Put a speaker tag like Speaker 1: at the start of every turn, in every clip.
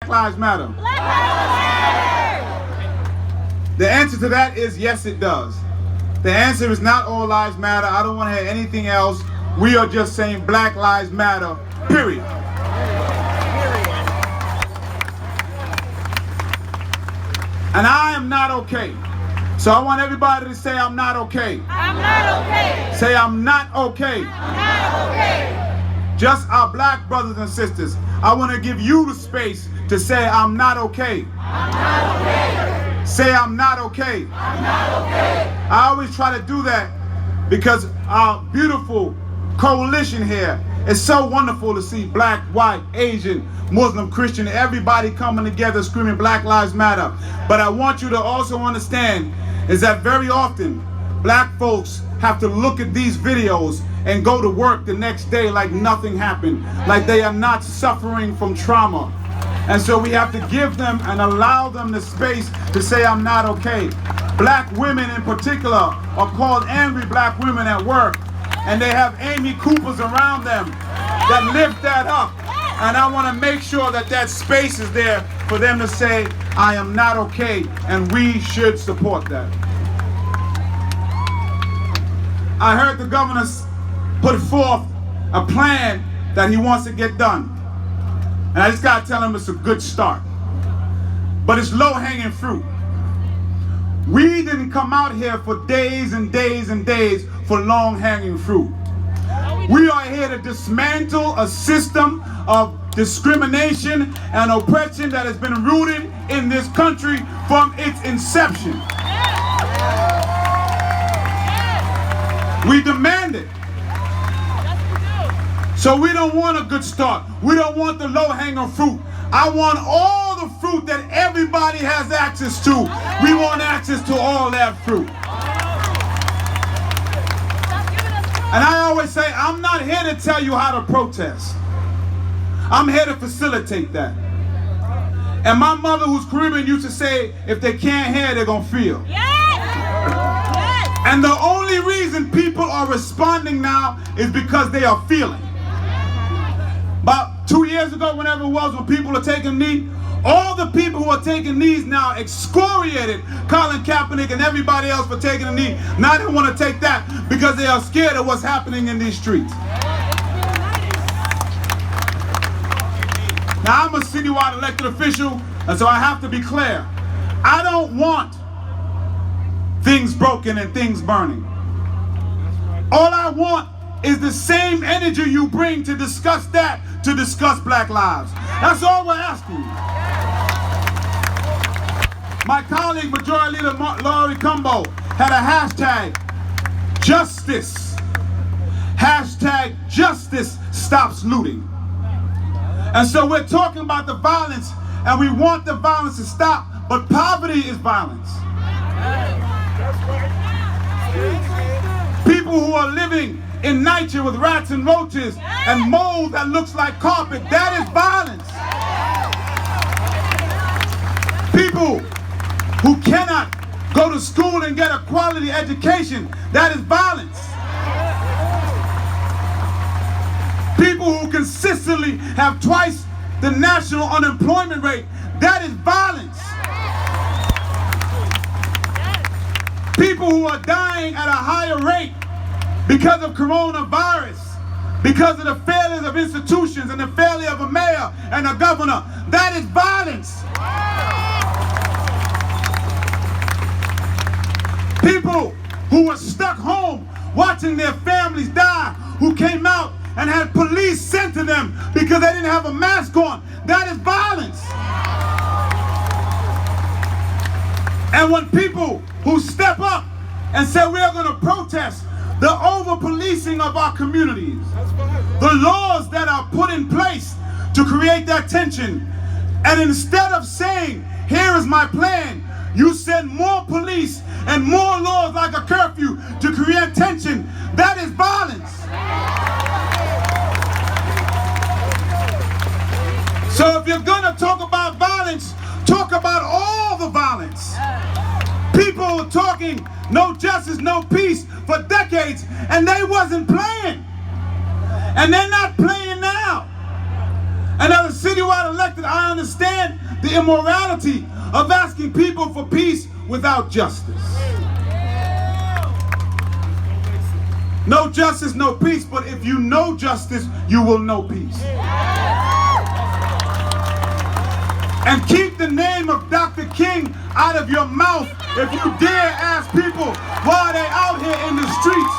Speaker 1: Black Lives Matter?
Speaker 2: Black Lives Matter!
Speaker 1: The answer to that is yes, it does. The answer is not all lives matter. I don't want to hear anything else. We are just saying Black Lives Matter, period. And I am not okay. So I want everybody to say I'm not okay.
Speaker 2: I'm not okay.
Speaker 1: Say I'm not okay.
Speaker 2: I'm not okay.
Speaker 1: Just our black brothers and sisters. I want to give you the space to say I'm not okay.
Speaker 2: I'm not okay.
Speaker 1: Say I'm not okay.
Speaker 2: I'm not okay.
Speaker 1: I always try to do that because our beautiful coalition here is so wonderful to see black, white, Asian, Muslim, Christian, everybody coming together screaming Black Lives Matter. But I want you to also understand is that very often black folks have to look at these videos and go to work the next day like nothing happened, like they are not suffering from trauma. And so we have to give them and allow them the space to say I'm not okay. Black women in particular are called angry black women at work, and they have Amy Coopers around them that lift that up. And I want to make sure that that space is there for them to say I am not okay, and we should support that. I heard the governor put forth a plan that he wants to get done. And I just got to tell him it's a good start. But it's low-hanging fruit. We didn't come out here for days and days and days for long-hanging fruit. We are here to dismantle a system of discrimination and oppression that has been rooted in this country from its inception. We demand it. So we don't want a good start. We don't want the low-hanging fruit. I want all the fruit that everybody has access to. We want access to all that fruit. And I always say, I'm not here to tell you how to protest. I'm here to facilitate that. And my mother, who's Caribbean, used to say, if they can't hear, they're going to feel.
Speaker 2: Yes! Yes!
Speaker 1: And the only reason people are responding now is because they are feeling. About 2 years ago, whenever it was, when people are taking a knee, all the people who are taking knees now excoriated Colin Kaepernick and everybody else for taking a knee. Now they want to take that because they are scared of what's happening in these streets. Now I'm a citywide elected official, and so I have to be clear. I don't want things broken and things burning. All I want is the same energy you bring to discuss that, to discuss black lives. That's all we're asking. My colleague, Majority Leader Laurie Cumbo, had a hashtag, justice. Hashtag justice stops looting. And so we're talking about the violence, and we want the violence to stop, but poverty is violence. People who are living in nature with rats and roaches and mold that looks like carpet, that is violence. People who cannot go to school and get a quality education, that is violence. People who consistently have twice the national unemployment rate, that is violence. People who are dying at a higher rate because of coronavirus, because of the failures of institutions and the failure of a mayor and a governor, that is violence. People who were stuck home watching their families die, who came out and had police sent to them because they didn't have a mask on, that is violence. And when people who step up and say we are going to protest the over-policing of our communities, the laws that are put in place to create that tension, and instead of saying, here is my plan, you send more police and more laws like a curfew to create tension, that is violence. So if you're going to talk about violence, talk about all the violence. People were talking no justice, no peace for decades, and they wasn't playing. And they're not playing now. And as a citywide elected, I understand the immorality of asking people for peace without justice. No justice, no peace, but if you know justice, you will know peace. And keep the name of Dr. King out of your mouth if you dare ask people why they out here in the streets.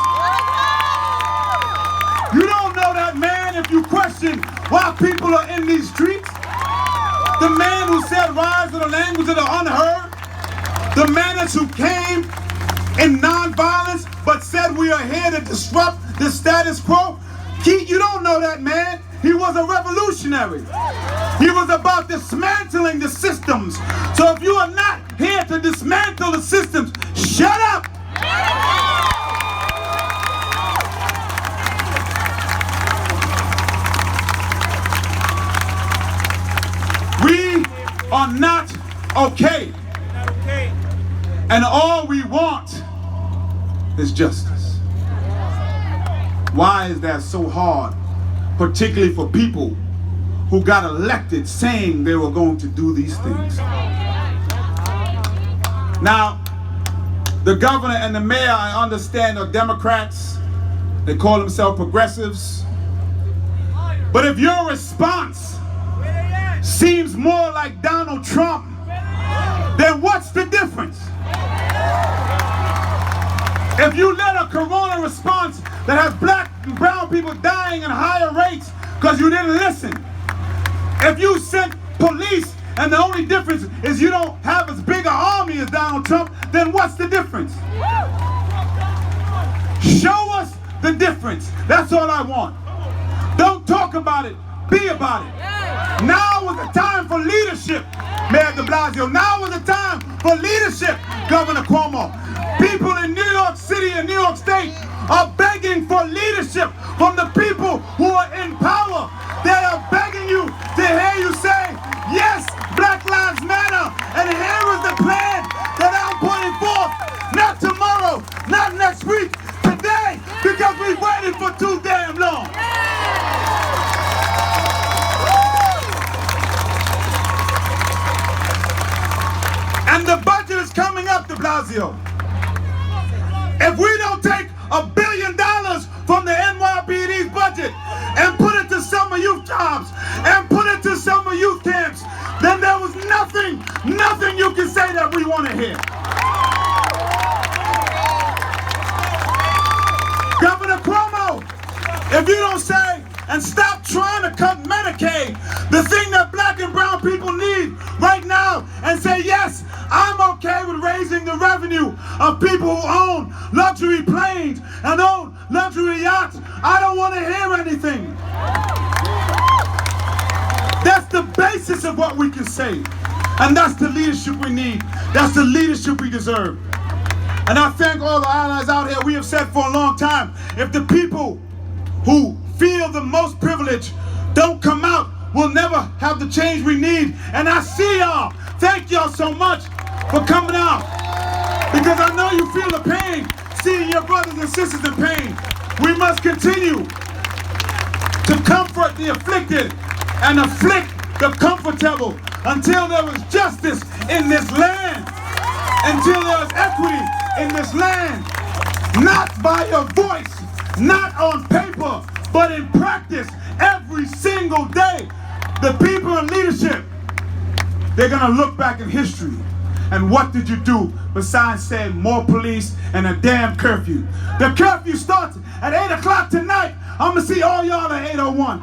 Speaker 1: You don't know that man if you question why people are in these streets. The man who said rise to the language of the unheard. The man who came in nonviolence but said we are here to disrupt the status quo. You don't know that man. He was a revolutionary. He was about dismantling the systems. So if you are not here to dismantle the systems, shut up. We are not okay. And all we want is justice. Why is that so hard? Particularly for people who got elected saying they were going to do these things. Now, the governor and the mayor, I understand, are Democrats. They call themselves progressives. But if your response seems more like Donald Trump, then what's the difference? If you let a corona response that has black and brown people dying at higher rates because you didn't listen, if you sent police and the only difference is you don't have as big an army as Donald Trump, then what's the difference? Show us the difference. That's all I want. Don't talk about it, be about it. Now is the time for leadership, Mayor de Blasio. Now is the time for leadership, Governor Cuomo. People in New York City and New York State are begging for leadership from the people who are in power. They are begging you to hear you say, yes, Black Lives Matter, and here is the plan that I'm putting forth. Not tomorrow, not next week, today, because we've waited for too damn long. And the budget is coming up, de Blasio. If we don't take $1 billion from the NYPD's budget and put it to summer youth jobs and put it to summer youth camps, then there was nothing you can say that we want to hear. Governor Cuomo, if you don't say and stop trying to cut Medicaid, the thing that black and brown people need right now, and say, yes, I'm okay with raising the revenue of people who own luxury planes and own luxury yachts. I don't want to hear anything. That's the basis of what we can say. And that's the leadership we need. That's the leadership we deserve. And I thank all the allies out here. We have said for a long time, if the people who feel the most privilege don't come out, we'll never have the change we need. And I see y'all. Thank y'all so much for coming out. Because I know you feel the pain, seeing your brothers and sisters in pain. We must continue to comfort the afflicted and afflict the comfortable until there is justice in this land, until there is equity in this land. Not by your voice, not on paper, but in practice every single day. The people in leadership, they're gonna look back in history. And what did you do besides saying more police and a damn curfew? The curfew starts at 8 o'clock tonight. I'm gonna see all y'all at 8:01.